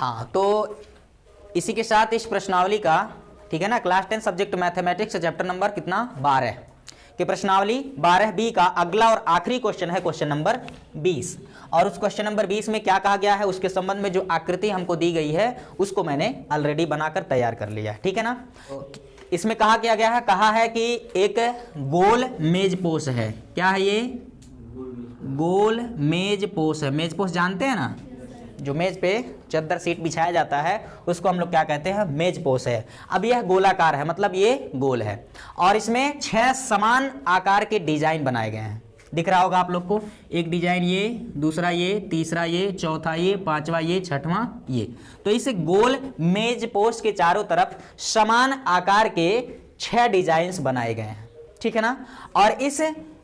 हाँ, तो इसी के साथ इस प्रश्नावली का, ठीक है ना, class 10 subject mathematics chapter number कितना 12 कि प्रश्नावली 12B का अगला और आखिरी क्वेश्चन है क्वेश्चन नंबर 20। और उस क्वेश्चन नंबर 20 में क्या कहा गया है, उसके संबंध में जो आकृति हमको दी गई है उसको मैंने ऑलरेडी बनाकर तैयार कर लिया है, ठीक है ना। इसमें कहा क्या गया है, कहा है कि एक गोल मेजपोश है। क्या है ये? गोल मेजपोश है। मेजपोश जानते हैं ना, जो मेज पे चद्दर सीट बिछाया जाता है उसको हम लोग क्या कहते हैं, मेजपोश है। अब यह गोलाकार है, मतलब ये गोल है और इसमें 6 समान आकार के डिजाइन बनाए गए हैं। दिख रहा होगा आप लोग को, एक डिजाइन ये, दूसरा ये, तीसरा ये, चौथा ये, पांचवा ये, छठवां ये। तो इस गोल मेजपोश के चारों तरफ समान आकार के 6 डिजाइन्स बनाए गए हैं, ठीक है ना। और इस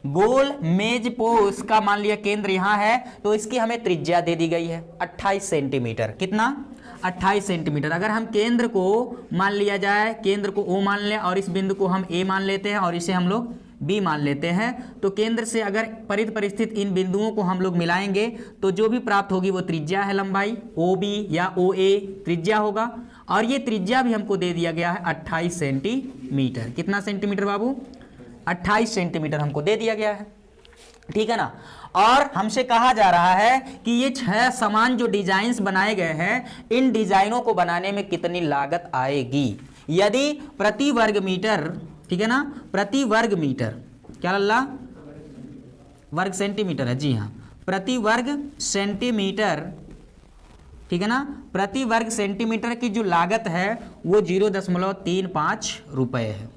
गोल मेजपोश का मान लिया केंद्र यहां है, तो इसकी हमें त्रिज्या दे दी गई है 28 सेंटीमीटर। कितना? 28 सेंटीमीटर। अगर हम केंद्र को मान लिया जाए, केंद्र को O मान लें और इस बिंदु को हम A मान लेते हैं और इसे हम लोग B मान लेते हैं, तो केंद्र से अगर परिध परिस्थित इन बिंदुओं को हम लोग मिलाएंगे तो जो भी प्राप्त होगी वो त्रिज्या है, लंबाई OB या OA त्रिज्या होगा। और ये त्रिज्या भी हमको दे दिया गया है 28 सेंटीमीटर। कितना सेंटीमीटर बाबू? 28 सेंटीमीटर हमको दे दिया गया है, ठीक है ना। और हमसे कहा जा रहा है कि ये 6 समान जो डिजाइन्स बनाए गए हैं, इन डिजाइनों को बनाने में कितनी लागत आएगी। यदि प्रति वर्ग मीटर, ठीक है ना, प्रति वर्ग मीटर, क्या लल्ला? वर्ग सेंटीमीटर है, जी हाँ, प्रति वर्ग सेंटीमीटर, ठीक है ना, प्रति वर्ग सेंटीमीटर की जो लागत है वो 0.35 रुपए है।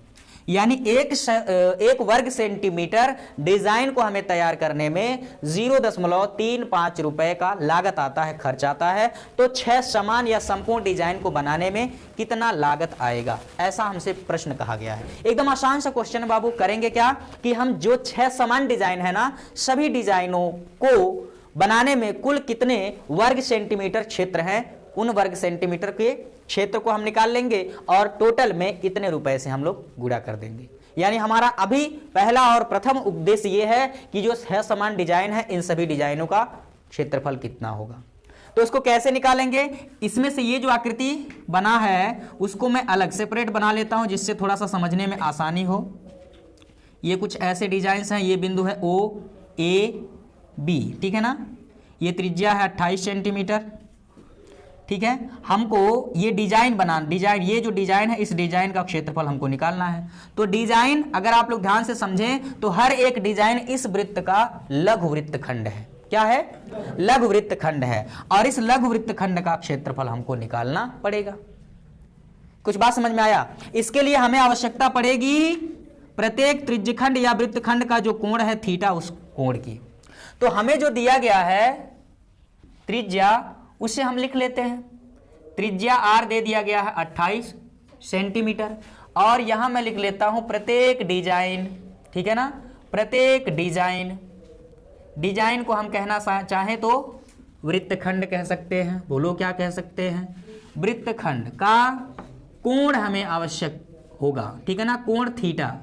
यानी एक वर्ग सेंटीमीटर डिजाइन को हमें तैयार करने में 0.35 रुपए का लागत आता है, खर्च आता है। तो 6 समान या संपूर्ण डिजाइन को बनाने में कितना लागत आएगा, ऐसा हमसे प्रश्न कहा गया है। एकदम आसान सा क्वेश्चन बाबू। करेंगे क्या कि हम जो 6 समान डिजाइन है ना, सभी डिजाइनों को बनाने में कुल कितने वर्ग सेंटीमीटर क्षेत्र है, उन वर्ग सेंटीमीटर के क्षेत्र को हम निकाल लेंगे और टोटल में इतने रुपए से हम लोग गुणा कर देंगे। यानी हमारा अभी पहला और प्रथम उद्देश्य यह है कि जो 6 समान डिजाइन है, इन सभी डिजाइनों का क्षेत्रफल कितना होगा। तो इसको कैसे निकालेंगे? इसमें से ये जो आकृति बना है उसको मैं अलग सेपरेट बना लेता हूं, जिससे थोड़ा सा समझने में आसानी हो। ये कुछ ऐसे डिजाइन हैं, ये बिंदु है OAB, ठीक है ना, ये त्रिज्या है 28 सेंटीमीटर, ठीक है। हमको ये डिजाइन ये जो डिजाइन है, इस डिजाइन का क्षेत्रफल हमको निकालना है। तो डिजाइन अगर आप लोग ध्यान से समझें तो हर एक डिजाइन इस वृत्त का लघु वृत्तखंड है। क्या है? लघु वृत्तखंड है। और इस लघु वृत्तखंड का क्षेत्रफल हमको निकालना पड़ेगा। कुछ बात समझ में आया? इसके लिए हमें आवश्यकता पड़ेगी प्रत्येक त्रिज्यखंड या वृत्तखंड का जो कोण है थीटा, उस कोण की। तो हमें जो दिया गया है त्रिज्या, उसे हम लिख लेते हैं। त्रिज्या R दे दिया गया है 28 सेंटीमीटर और यहां मैं लिख लेता हूं प्रत्येक डिजाइन, ठीक है ना, प्रत्येक डिजाइन को हम कहना चाहें तो वृत्तखंड कह सकते हैं। बोलो क्या कह सकते हैं? वृत्तखंड का कोण हमें आवश्यक होगा, ठीक है ना, कोण थीटा।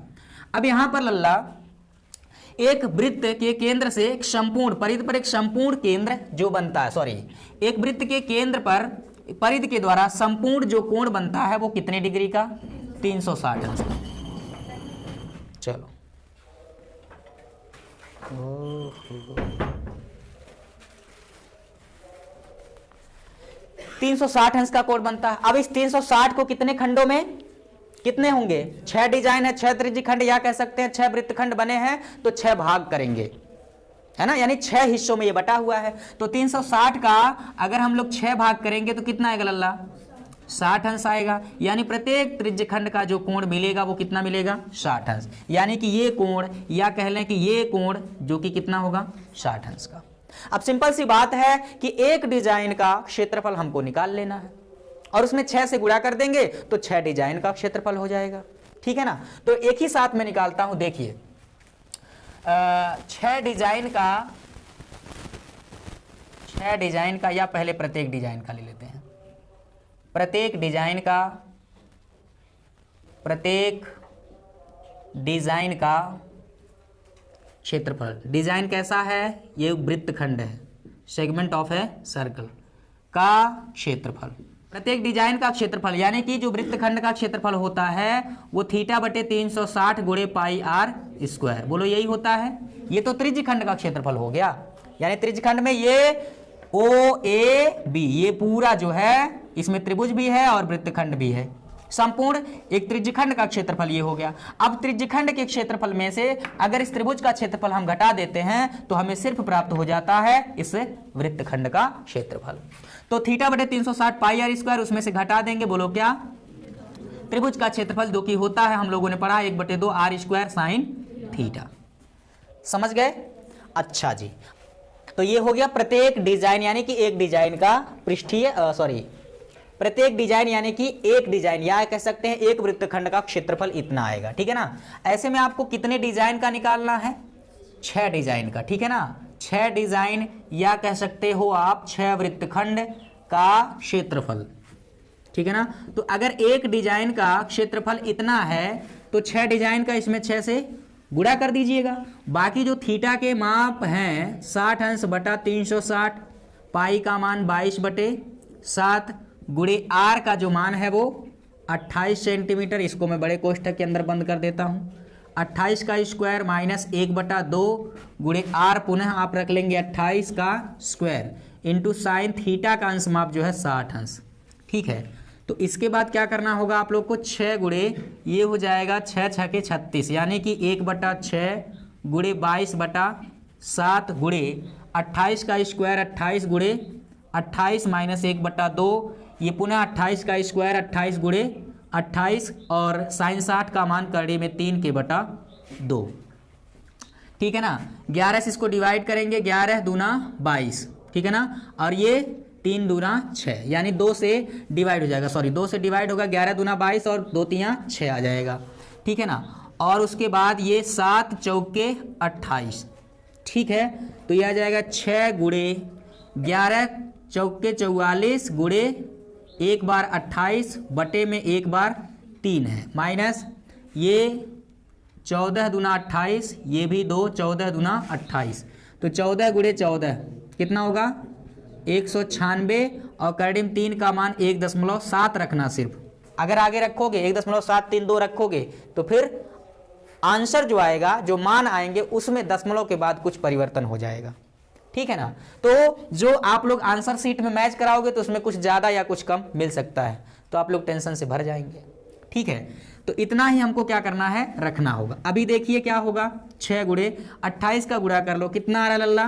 अब यहां पर लल्ला एक वृत्त के केंद्र से एक संपूर्ण परिध पर एक संपूर्ण केंद्र जो बनता है, एक वृत्त के केंद्र पर परिध के द्वारा संपूर्ण जो कोण बनता है वो कितने डिग्री का? 360 अंश। चलो 360 अंश का कोण बनता है। अब इस 360 को कितने खंडों में कितने होंगे? 6 डिजाइन है, 6 त्रिज्यखंड या कह सकते हैं 6 वृत्तखंड बने हैं, तो 6 भाग करेंगे, है ना, यानी 6 हिस्सों में ये बटा हुआ है। तो 360 का अगर हम लोग 6 भाग करेंगे तो कितना आएगा लल्ला? 60 अंश आएगा। यानी प्रत्येक त्रिज्यखंड का जो कोण मिलेगा वो कितना मिलेगा? 60 अंश। यानी कि ये कोण या कह लें कि ये कोण जो कि कितना होगा? 60 अंश का। अब सिंपल सी बात है कि एक डिजाइन का क्षेत्रफल हमको निकाल लेना है और उसमें 6 से गुणा कर देंगे तो 6 डिजाइन का क्षेत्रफल हो जाएगा, ठीक है ना। तो एक ही साथ में निकालता हूं, देखिए 6 डिजाइन का या पहले प्रत्येक डिजाइन का ले लेते हैं। प्रत्येक डिजाइन का क्षेत्रफल। डिजाइन कैसा है? ये वृत्तखंड है, सेगमेंट ऑफ ए सर्कल का क्षेत्रफल। प्रत्येक डिजाइन का क्षेत्रफल यानी कि जो वृत्तखंड का क्षेत्रफल होता है वो थीटा बटे 360 गुणे पाई आर स्क्वायर। बोलो यही होता है। ये तो त्रिज्यखंड का क्षेत्रफल हो गया, यानी त्रिज्यखंड में ये ओ ए बी ये पूरा जो है इसमें त्रिभुज भी है और वृत्तखंड भी है। संपूर्ण एक त्रिज्यखंड का क्षेत्रफल ये हो गया। अब त्रिज्यखंड के क्षेत्रफल में से अगर इस त्रिभुज का क्षेत्रफल हम घटा देते हैं तो हमें सिर्फ प्राप्त हो जाता है इस वृत्तखंड का क्षेत्रफल। तो थीटा बटे 360 पाई आर स्क्वायर उसमें से घटा देंगे। बोलो क्या? त्रिभुज का क्षेत्रफल जो कि होता है हम लोगों ने पढ़ा 1/2 आर स्क्वायर साइन थीटा। समझ गए? अच्छा जी, तो ये हो गया प्रत्येक डिजाइन यानी कि एक डिजाइन का पृष्ठीय प्रत्येक डिजाइन यानी कि एक डिजाइन या कह सकते हैं एक वृत्तखंड का क्षेत्रफल इतना आएगा। ठीक है ना? ऐसे में आपको कितने डिजाइन का निकालना है? 6 डिजाइन का। ठीक है ना? 6 डिजाइन या कह सकते हो आप 6 वृत्तखंड का क्षेत्रफल। ठीक है ना? तो अगर एक डिजाइन का क्षेत्रफल इतना है तो 6 डिजाइन का इसमें 6 से गुणा कर दीजिएगा। बाकी जो थीटा के माप हैं 60 अंश बटा 360, पाई का मान 22/7 गुणे आर का जो मान है वो 28 सेंटीमीटर। इसको मैं बड़े कोष्ठक के अंदर बंद कर देता हूं। 28 का स्क्वायर माइनस 1/2 गुणे आर, पुनः आप रख लेंगे 28 का स्क्वायर इंटू साइन थीटा का अंश माप जो है 60 अंश। ठीक है? तो इसके बाद क्या करना होगा आप लोग को? 6 गुणे ये हो जाएगा 6 6 के 36 यानी कि 1/6 गुणे 22/7 गुणे 28 का स्क्वायर 28 गुणे 28 माइनस 1/2 ये पुनः 28 का स्क्वायर 28 गुणे 28 और साइन 60 का मान करड़े में 3/2। ठीक है ना? 11 से इसको डिवाइड करेंगे, 11 दूना 22। ठीक है ना? और ये 3 दूना 6 यानी 2 से डिवाइड हो जाएगा, 2 से डिवाइड होगा, 11 दूना 22 और 2 तियां 6 आ जाएगा। ठीक है ना? और उसके बाद ये 7 चौके 28। ठीक है? तो ये आ जाएगा 6 गुणे 11 चौके 44 गुणे 1 बार 28 बटे में 1 बार 3 है, माइनस ये 14 दूना 28, ये भी 2 14 दूना 28। तो 14 गुणे 14 कितना होगा? 196 और करड़े में 3 का मान 1.7 रखना। सिर्फ अगर आगे रखोगे 1.732 रखोगे तो फिर आंसर जो आएगा, जो मान आएंगे उसमें दशमलव के बाद कुछ परिवर्तन हो जाएगा। ठीक है ना? तो जो आप लोग आंसर शीट में मैच कराओगे तो उसमें कुछ ज़्यादा या कुछ कम मिल सकता है, तो आप लोग टेंशन से भर जाएंगे। ठीक है? तो इतना ही हमको क्या करना है? रखना होगा। अभी देखिए क्या होगा? 6 गुणे 28 का गुणा कर लो, कितना आ रहा है लल्ला?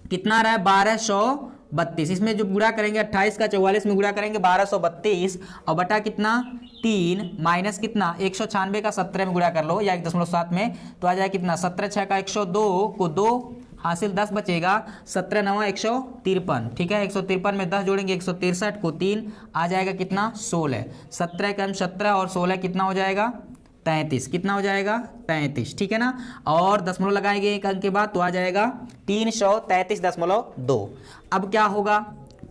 कितना आ रहा है? 1232। इसमें जो गुणा करेंगे 28 का 44 में गुणा करेंगे 1232 और बटा कितना? 3 माइनस कितना? 196 का 17 में गुणा कर लो या 1.7 में, तो आ जाए कितना? 17 6 का 102 को 2 हासिल 10 बचेगा, 17 9 153। ठीक है? 153 में 10 जोड़ेंगे 163 को 3 आ जाएगा कितना? 16। 17 कम 17 और 16 कितना हो जाएगा? 33। कितना हो जाएगा? 33। ठीक है ना? और दशमलव लगाएंगे एक अंक के बाद तो आ जाएगा 333.2। अब क्या होगा?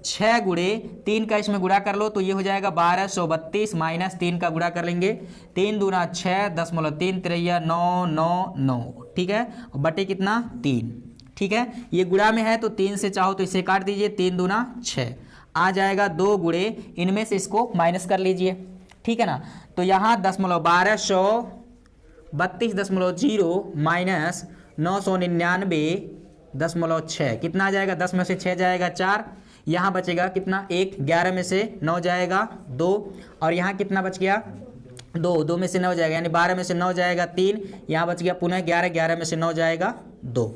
6 गुणे 3 का इसमें गुणा कर लो तो ये हो जाएगा 1232 माइनस 3 का गुणा कर लेंगे, 3 दूना 6 0.3 3 9 9 9। ठीक है? बटे कितना? 3। ठीक है? ये गुणा में है तो 3 से चाहो तो इसे काट दीजिए, 3 दूना 6 आ जाएगा 2 गुणे इनमें से इसको माइनस कर लीजिए। ठीक है ना? तो यहाँ 1232.0 माइनस 999.6 कितना आ जाएगा? 10 में से 6 जाएगा 4, यहाँ बचेगा कितना? 1, 11 में से 9 जाएगा 2 और यहाँ कितना बच गया? 2 में से 9 जाएगा यानी 12 में से 9 जाएगा 3, यहाँ बच गया पुनः 11 में से 9 जाएगा 2।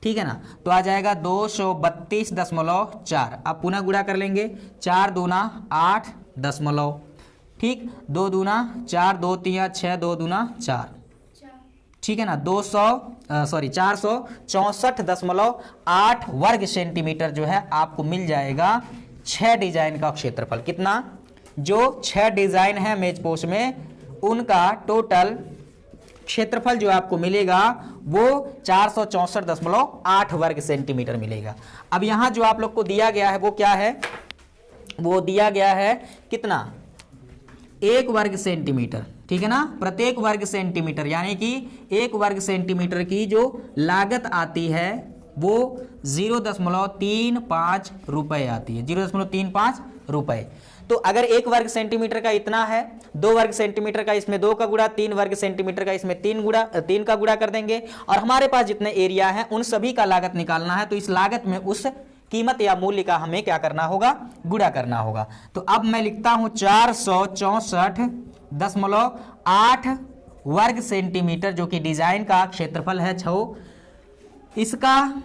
ठीक है ना? तो आ जाएगा 232.4। अब पुनः गुणा कर लेंगे, 4 दूना 8 दशमलव। ठीक? 2 दूना 4 2 3 6 2 दूना 4। ठीक है ना? 464.8 वर्ग सेंटीमीटर जो है आपको मिल जाएगा 6 डिजाइन का क्षेत्रफल। कितना? जो 6 डिजाइन है मेजपोश में उनका टोटल क्षेत्रफल जो आपको मिलेगा वो 464.8 वर्ग सेंटीमीटर मिलेगा। अब यहां जो आप लोग को दिया गया है वो क्या है? वो दिया गया है कितना? 1 वर्ग सेंटीमीटर। ठीक है ना? प्रत्येक वर्ग सेंटीमीटर यानी कि 1 वर्ग सेंटीमीटर की जो लागत आती है वो 0.35 रुपए आती है, 0.35 रुपए। तो अगर 1 वर्ग सेंटीमीटर का इतना है, 2 वर्ग सेंटीमीटर का इसमें 2 का गुणा, 3 वर्ग सेंटीमीटर का इसमें 3 का गुणा कर देंगे, और हमारे पास जितने एरिया है उन सभी का लागत निकालना है। तो इस लागत में उस कीमत या मूल्य का हमें क्या करना होगा, गुणा करना होगा। तो अब मैं लिखता हूं 464.8 वर्ग सेंटीमीटर, जो कि डिजाइन का क्षेत्रफल है 6, इसका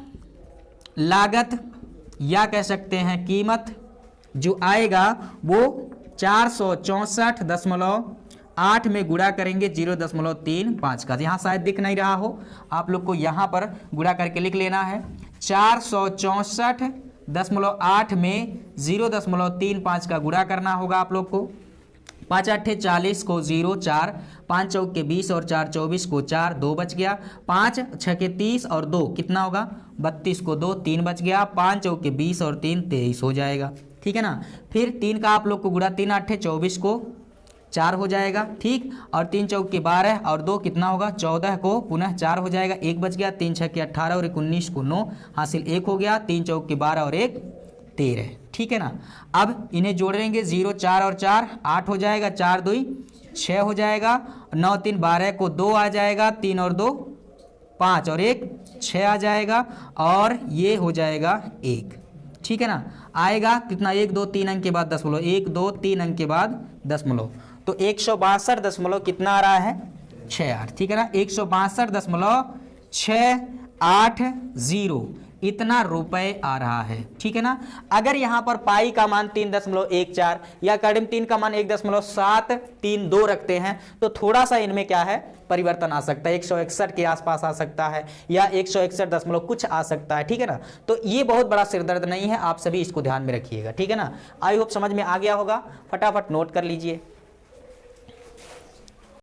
लागत या कह सकते हैं कीमत जो आएगा वो 464.8 में गुणा करेंगे 0.35 का। यहाँ शायद दिख नहीं रहा हो, आप लोग को यहाँ पर गुणा करके लिख लेना है। 464.8 में 0.35 का गुणा करना होगा आप लोग को। 5 8 40 को 0 4, 5 चौक के 20 और 4 24 को 4, 2 बच गया। 5 6 के 30 और 2 कितना होगा, 32 को 2, 3 बच गया। 5 चौक के 20 और 3 23 हो जाएगा, ठीक है ना। फिर 3 का आप लोग को गुणा, 3 8 24 को 4 हो जाएगा, ठीक। और 3 चौक के 12 और 2 कितना होगा, 14 को पुनः 4 हो जाएगा, 1 बच गया। 3 6 के 18 और 1 19 को 9 हासिल 1 हो गया। 3 चौक के 12 और 1 13, ठीक है ना। अब इन्हें जोड़ेंगे, 0 4 और 4 8 हो जाएगा, 4 2 6 हो जाएगा, 9 3 12 को 2 आ जाएगा, 3 और 2 5 और 1 6 आ जाएगा, और ये हो जाएगा 1, ठीक है ना। आएगा कितना, 1 2 3 अंक के बाद दशमलव, 1 2 3 अंक के बाद दशमलव, तो 162 दशमलव कितना आ रहा है, 68, ठीक है ना। 162.680 इतना रुपए आ रहा है, ठीक है ना। अगर यहाँ पर पाई का मान 3.14 या करीब 3 का मान 1.732 रखते हैं तो थोड़ा सा इनमें क्या है, परिवर्तन आ सकता है, 161 के आसपास आ सकता है, या 161 दशमलव कुछ आ सकता है, ठीक है ना। तो ये बहुत बड़ा सिरदर्द नहीं है, आप सभी इसको ध्यान में रखिएगा, ठीक है ना। आई होप समझ में आ गया होगा, फटाफट नोट कर लीजिए।